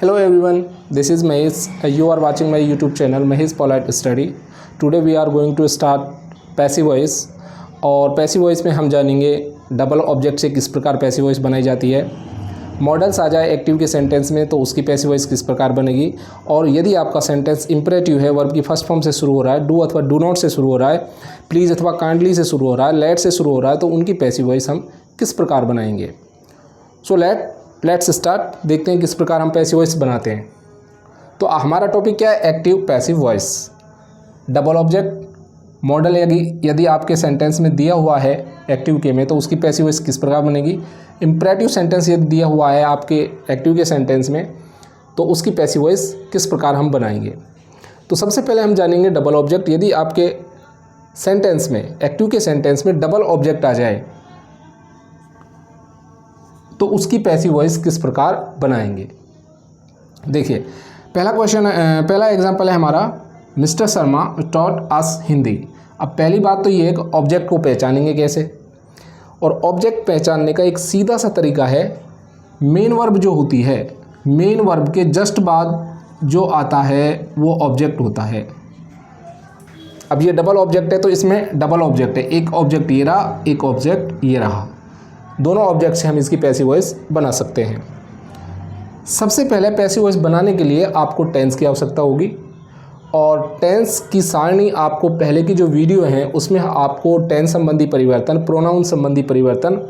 Hello everyone, this is Mahesh. You are watching my YouTube channel Mahesh Polite Study. Today we are going to start passive voice और passive voice में हम जानेंगे double object से किस प्रकार passive voice बनाई जाती है। मॉडल्स आ जाए एक्टिव के सेंटेंस में तो उसकी पैसिव वॉइस किस प्रकार बनेगी, और यदि आपका सेंटेंस इंपरेटिव है, वर्ब की फर्स्ट फॉर्म से शुरू हो रहा है, डू अथवा डू नॉट से शुरू हो रहा है, प्लीज़ अथवा काइंडली से शुरू हो रहा है, लेट से शुरू हो रहा है, तो उनकी पैसिव वॉइस हम किस प्रकार बनाएंगे। So let's start. देखते हैं किस प्रकार हम पैसिव वॉइस बनाते हैं। तो हमारा टॉपिक क्या है? Active passive voice. Double object model यदि आपके सेंटेंस में दिया हुआ है एक्टिव के में तो उसकी पैसिव वॉइस किस प्रकार बनेगी। इंपरेटिव सेंटेंस यदि दिया हुआ है आपके एक्टिव के सेंटेंस में तो उसकी पैसिव वॉइस किस प्रकार हम बनाएंगे। तो सबसे पहले हम जानेंगे डबल ऑब्जेक्ट। यदि आपके सेंटेंस में एक्टिव के सेंटेंस में डबल ऑब्जेक्ट आ जाए तो उसकी पैसिव वॉइस किस प्रकार बनाएंगे। देखिए पहला एग्जांपल है हमारा, mister Sharma taught us Hindi. अब पहली बात तो ये है कि ऑब्जेक्ट को पहचानेंगे कैसे, और ऑब्जेक्ट पहचानने का एक सीधा सा तरीका है, मेन वर्ब जो होती है, मेन वर्ब के जस्ट बाद जो आता है वो ऑब्जेक्ट होता है। अब ये डबल ऑब्जेक्ट है तो इसमें डबल ऑब्जेक्ट है, एक ऑब्जेक्ट ये रहा, एक ऑब्जेक्ट ये रहा, दोनों ऑब्जेक्ट से हम इसकी पैसिव वॉइस बना सकते हैं। सबसे पहले पैसिव वॉइस बनाने के लिए आपको टेंस की आवश्यकता होगी, और टेंस की सारणी आपको पहले की जो वीडियो है उसमें आपको टेंस संबंधी परिवर्तन, प्रोनाउन संबंधी परिवर्तन,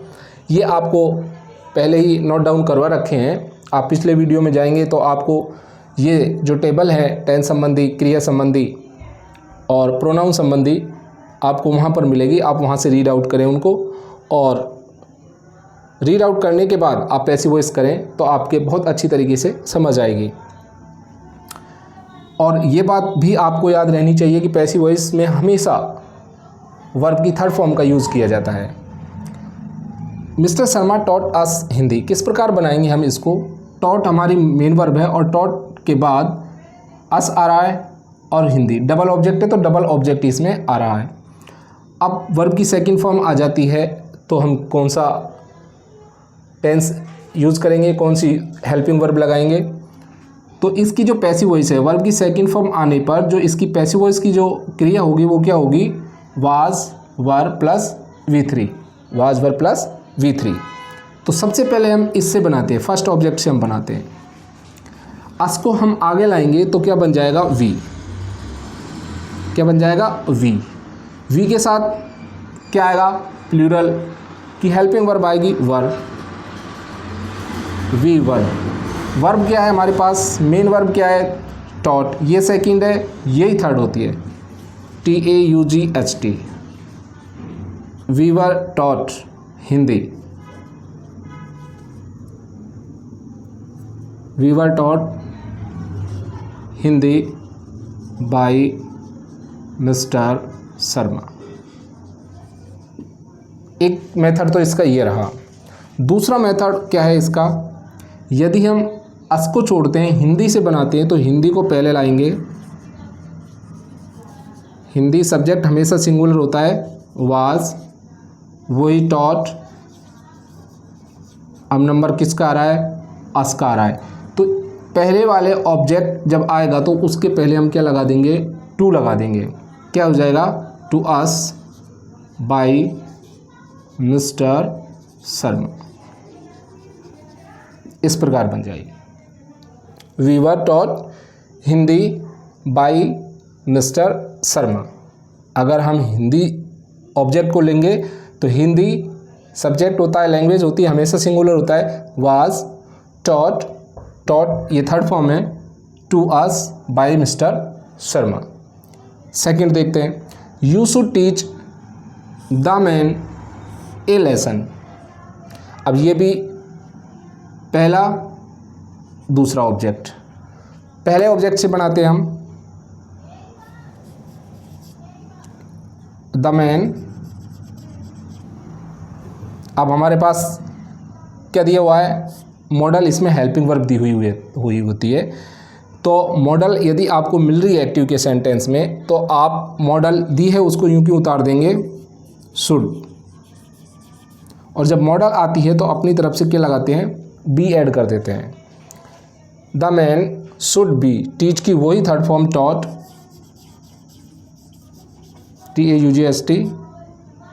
ये आपको पहले ही नोट डाउन करवा रखे हैं। आप पिछले वीडियो में जाएंगे तो आपको ये जो टेबल है टेंस संबंधी, क्रिया संबंधी और प्रोनाउन संबंधी आपको वहाँ पर मिलेगी। आप वहाँ से रीड आउट करें उनको, और रीड आउट करने के बाद आप पैसिव वॉइस करें तो आपके बहुत अच्छी तरीके से समझ आएगी। और ये बात भी आपको याद रहनी चाहिए कि पैसिव वॉइस में हमेशा वर्ब की थर्ड फॉर्म का यूज़ किया जाता है। Mister Sharma taught us Hindi किस प्रकार बनाएंगे हम इसको। टॉट हमारी मेन वर्ब है और टॉट के बाद अस आ रहा है और हिंदी डबल ऑब्जेक्ट है तो डबल ऑब्जेक्ट इसमें आ रहा है। अब वर्ब की सेकंड फॉर्म आ जाती है तो हम कौन सा टेंस यूज़ करेंगे, कौन सी हेल्पिंग वर्ब लगाएंगे। तो इसकी जो पैसिव वॉइस है, वर्ब की सेकंड फॉर्म आने पर जो इसकी पैसिव वॉइस की जो क्रिया होगी वो क्या होगी, was verb plus V3, was verb plus V3। तो सबसे पहले हम इससे बनाते हैं, फर्स्ट ऑब्जेक्ट से हम बनाते हैं। अस को हम आगे लाएंगे तो क्या बन जाएगा, वी। क्या बन जाएगा, वी। वी के साथ क्या आएगा, प्लूरल की हेल्पिंग वर्ब आएगी, वर्ब, वी वर्ब। वर्ब क्या है हमारे पास, मेन वर्ब क्या है, टॉट, ये सेकंड है, यही थर्ड होती है, TAUGHT, we were taught Hindi, we were taught Hindi by mister Sharma. एक मेथड तो इसका ये रहा। दूसरा मेथड क्या है इसका, यदि हम अस को छोड़ते हैं, हिंदी से बनाते हैं तो हिंदी को पहले लाएंगे। हिंदी सब्जेक्ट हमेशा सिंगुलर होता है, वाज, वही टॉट। अब नंबर किसका आ रहा है, अस का आ रहा है। तो पहले वाले ऑब्जेक्ट जब आएगा तो उसके पहले हम क्या लगा देंगे, टू लगा देंगे। क्या हो जाएगा, to us by mister Sharma, इस प्रकार बन जाएगी, we were taught Hindi by mister Sharma. अगर हम हिंदी ऑब्जेक्ट को लेंगे तो हिंदी सब्जेक्ट होता है, लैंग्वेज होती है, हमेशा सिंगुलर होता है, वाज टॉट, टॉट ये थर्ड फॉर्म है, to us by mister Sharma. Second देखते हैं, you should teach the man a lesson. अब ये भी पहला दूसरा ऑब्जेक्ट, पहले ऑब्जेक्ट से बनाते हैं हम, द मैन। अब हमारे पास क्या दिया हुआ है, मॉडल, इसमें हेल्पिंग वर्ब दी हुई होती है। तो मॉडल यदि आपको मिल रही है एक्टिव के सेंटेंस में तो आप मॉडल दी है उसको यूं क्यों उतार देंगे, शुड। और जब मॉडल आती है तो अपनी तरफ से क्या लगाते हैं, बी ऐड कर देते हैं। The man should be, teach की वही third form taught, TAUGHT,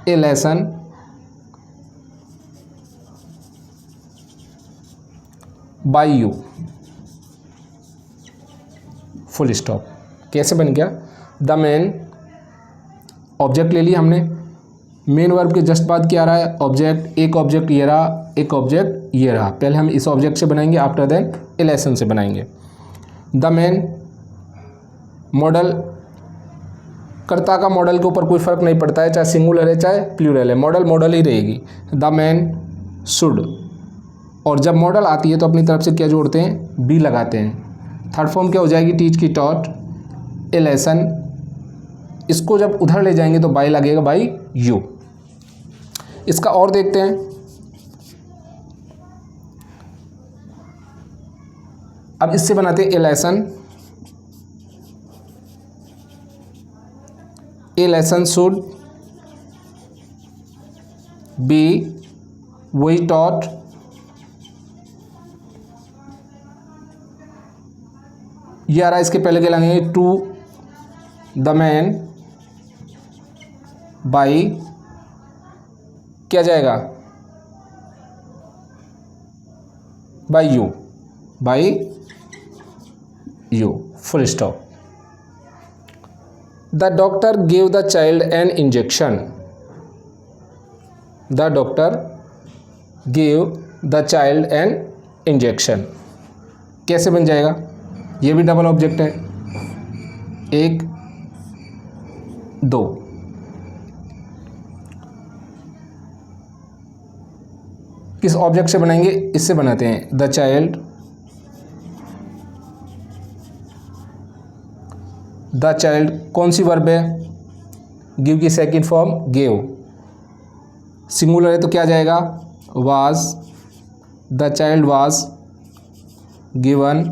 a lesson, by you, full stop. कैसे बन गया? द मैन, ऑब्जेक्ट ले लिया हमने, मेन वर्ब के जस्ट बाद क्या आ रहा है? ऑब्जेक्ट, एक ऑब्जेक्ट ये रहा, एक ऑब्जेक्ट ये रहा। पहले हम इस ऑब्जेक्ट से बनाएंगे, आफ्टर देन ए लेसन से बनाएंगे। द मैन, मॉडल, कर्ता का मॉडल के ऊपर कोई फर्क नहीं पड़ता है, चाहे सिंगुलर है चाहे प्लूरल है, मॉडल मॉडल ही रहेगी। द मैन शुड, और जब मॉडल आती है तो अपनी तरफ से क्या जोड़ते हैं? बी लगाते हैं। थर्ड फॉर्म क्या हो जाएगी? टीच की टॉट, ए लेसन, इसको जब उधर ले जाएंगे तो बाई लगेगा, बाई यू। इसका और देखते हैं। अब इससे बनाते हैं ए lesson, A lesson should be वही टॉट, ये आ रहा है, इसके पहले क्या लगेंगे? टू द मैन बाई, क्या जाएगा? By you, by you, full stop. The doctor gave the child an injection, the doctor gave the child an injection, कैसे बन जाएगा? ये भी डबल ऑब्जेक्ट है, एक दो। किस ऑब्जेक्ट से बनाएंगे? इससे बनाते हैं। द चाइल्ड, द चाइल्ड कौन सी वर्ब है? गिव की सेकंड फॉर्म गेव, सिंगुलर है तो क्या जाएगा? Was, the child was given,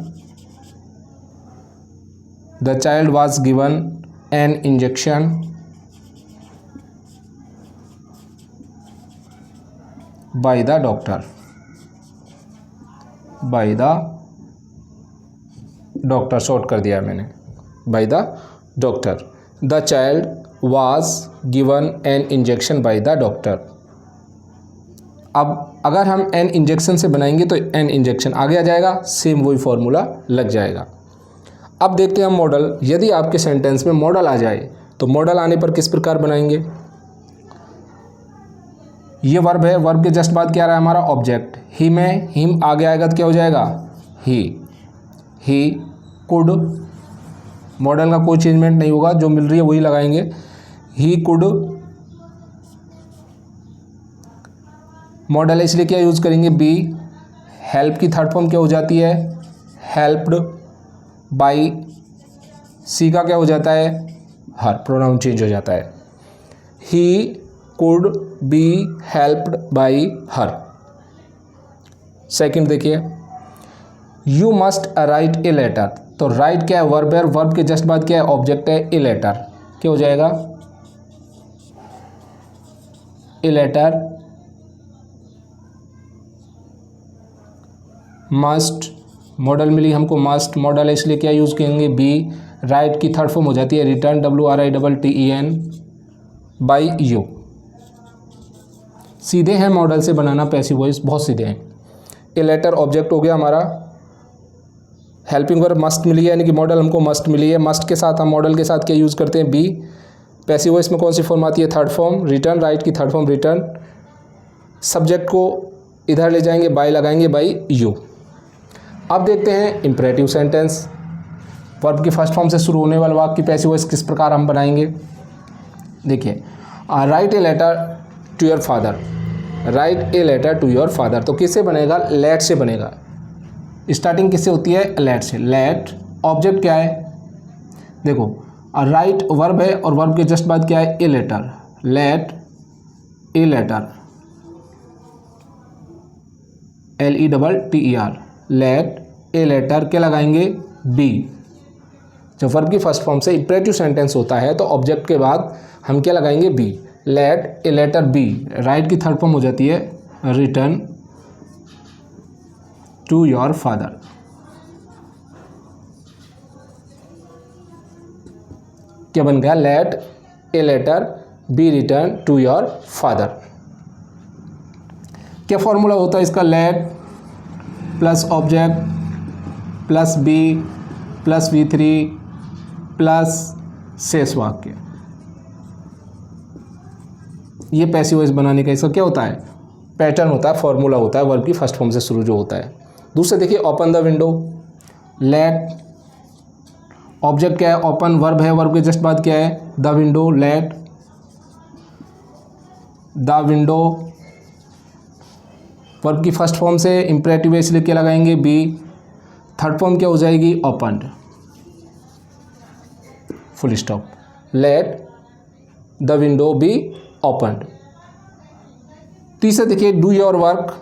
the child was given an injection by the doctor, by the doctor, short कर दिया मैंने, by the doctor. The child was given an injection by the doctor. अब अगर हम एन इंजेक्शन से बनाएंगे तो an injection आगे आ जाएगा, सेम वही फॉर्मूला लग जाएगा। अब देखते हैं हम मॉडल। यदि आपके सेंटेंस में मॉडल आ जाए तो मॉडल आने पर किस प्रकार बनाएंगे? ये वर्ब है, वर्ब के जस्ट बाद क्या आ रहा है हमारा? ऑब्जेक्ट। ही में हिम आगे आएगा तो क्या हो जाएगा? ही कुड, मॉडल का कोई चेंजमेंट नहीं होगा, जो मिल रही है वही लगाएंगे। ही कुड, मॉडल है इसलिए क्या यूज़ करेंगे? बी। हेल्प की थर्ड फॉर्म क्या हो जाती है? हेल्प्ड बाई, सी का क्या हो जाता है? हर, प्रोनाउन चेंज हो जाता है। He could be helped by her. Second देखिए, you must write a letter, तो राइट क्या है? वर्ब है, वर्ब के जस्ट बाद क्या है? ऑब्जेक्ट है, ए लेटर, क्या हो जाएगा? A letter. मस्ट, मॉडल मिली हमको मस्ट, मॉडल है इसलिए क्या यूज़ करेंगे? बी। राइट की थर्ड फॉर्म हो जाती है रिटर्न, WRITTEN बाई यू। सीधे हैं मॉडल से बनाना पैसिव वॉइस, बहुत सीधे हैं। ए लेटर ऑब्जेक्ट हो गया हमारा, हेल्पिंग वर्ब मस्ट मिली है, यानी कि मॉडल हमको मस्ट मिली है। मस्ट के साथ हम मॉडल के साथ क्या यूज़ करते हैं? बी। पैसिव वॉइस में कौन सी फॉर्म आती है? थर्ड फॉर्म रिटर्न, राइट की थर्ड फॉर्म रिटर्न। सब्जेक्ट को इधर ले जाएंगे, बाई लगाएंगे, बाई यू। अब देखते हैं इंपरेटिव सेंटेंस। वर्ब की फर्स्ट फॉर्म से शुरू होने वाले वाक्य की पैसिव वॉइस किस प्रकार हम बनाएंगे? देखिए, write a letter to your father, write a letter to your father, तो किससे बनेगा? लेट से बनेगा। स्टार्टिंग किससे होती है? लेट से। लेट ऑब्जेक्ट क्या है? देखो, राइट वर्ब है और वर्ब के जस्ट बाद क्या है? A letter. Let a letter, LETTER, let a letter, क्या लगाएंगे? बी। जब वर्ब की फर्स्ट फॉर्म से इंपरेटिव सेंटेंस होता है तो ऑब्जेक्ट के बाद हम क्या लगाएंगे? Be. Let a letter be, write की थर्ड फॉर्म हो जाती है रिटर्न टू योर फादर। क्या बन गया, let a letter be return to your father. क्या फॉर्मूला होता है इसका, let plus object plus be plus V3 plus शेष वाक्य। ये पैसिव वॉइस बनाने का इसका क्या होता है, पैटर्न होता है, फॉर्मूला होता है, वर्ब की फर्स्ट फॉर्म से शुरू जो होता है। दूसरे देखिए, open the window, let object क्या है, ओपन, वर्ब है, वर्ब के जस्ट बाद क्या है, the window, let the window, verb की फर्स्ट फॉर्म से इंपरेटिव है इसलिए क्या लगाएंगे, बी, थर्ड फॉर्म क्या हो जाएगी, opened, full stop, let the window be opened. तीसरा देखिए, do your work,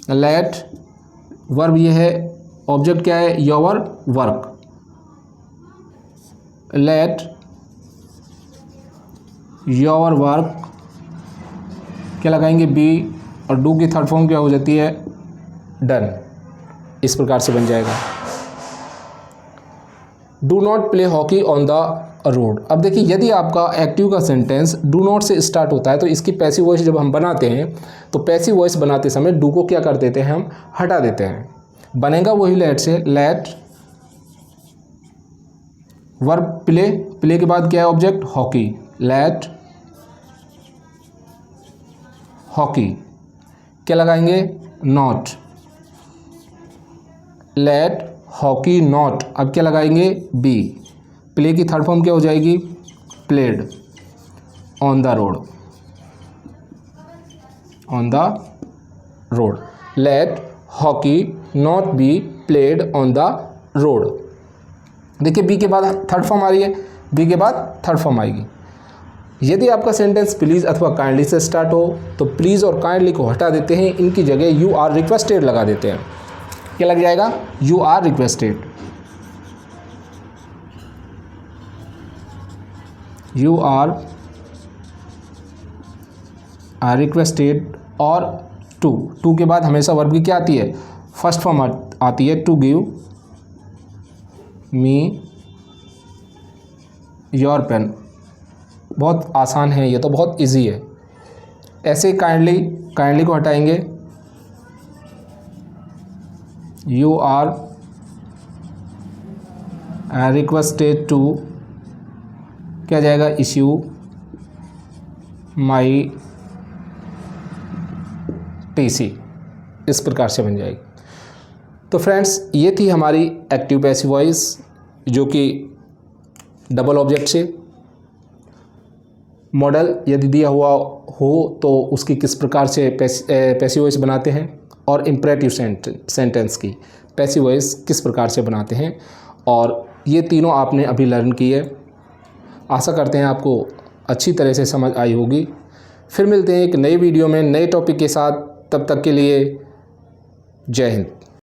let verb ये है, ऑब्जेक्ट क्या है, your work, let your work क्या लगाएंगे, बी, और डू की थर्ड फॉर्म क्या हो जाती है, डन। इस प्रकार से बन जाएगा। Do not play hockey on the road. अब देखिए, यदि आपका एक्टिव का सेंटेंस डू नॉट से स्टार्ट होता है तो इसकी पैसिव वॉइस जब हम बनाते हैं तो पैसिव वॉइस बनाते समय डू को क्या कर देते हैं, हम हटा देते हैं। बनेगा वही लेट से, लेट वर्ब प्ले, प्ले के बाद क्या है, ऑब्जेक्ट हॉकी, लेट हॉकी क्या लगाएंगे, नॉट, लेट हॉकी नॉट, अब क्या लगाएंगे, बी, प्ले की थर्ड फॉर्म क्या हो जाएगी, played, on the road, on the road, let hockey not be played on the road. देखिए, बी के बाद थर्ड फॉर्म आ रही है, बी के बाद थर्ड फॉर्म आएगी। यदि आपका सेंटेंस प्लीज़ अथवा काइंडली से स्टार्ट हो तो प्लीज़ और काइंडली को हटा देते हैं, इनकी जगह यू आर रिक्वेस्टेड लगा देते हैं। क्या लग जाएगा, you are requested, you are requested, और टू के बाद हमेशा वर्ब की क्या आती है, फर्स्ट फॉर्म आती है, to give me your pen. बहुत आसान है ये तो, बहुत इजी है। ऐसे काइंडली को हटाएंगे, यू आर रिक्वेस्टेड टू क्या जाएगा, इश्यू माई टीसी। इस प्रकार से बन जाएगी। तो फ्रेंड्स, ये थी हमारी एक्टिव पैसिव वॉइस जो कि डबल ऑब्जेक्ट से मॉडल यदि दिया हुआ हो तो उसकी किस प्रकार से पैसिव वॉइस बनाते हैं, और इम्परेटिव सेंटेंस की पैसिव वॉइस किस प्रकार से बनाते हैं, और ये तीनों आपने अभी लर्न की है। आशा करते हैं आपको अच्छी तरह से समझ आई होगी। फिर मिलते हैं एक नई वीडियो में नए टॉपिक के साथ, तब तक के लिए जय हिंद।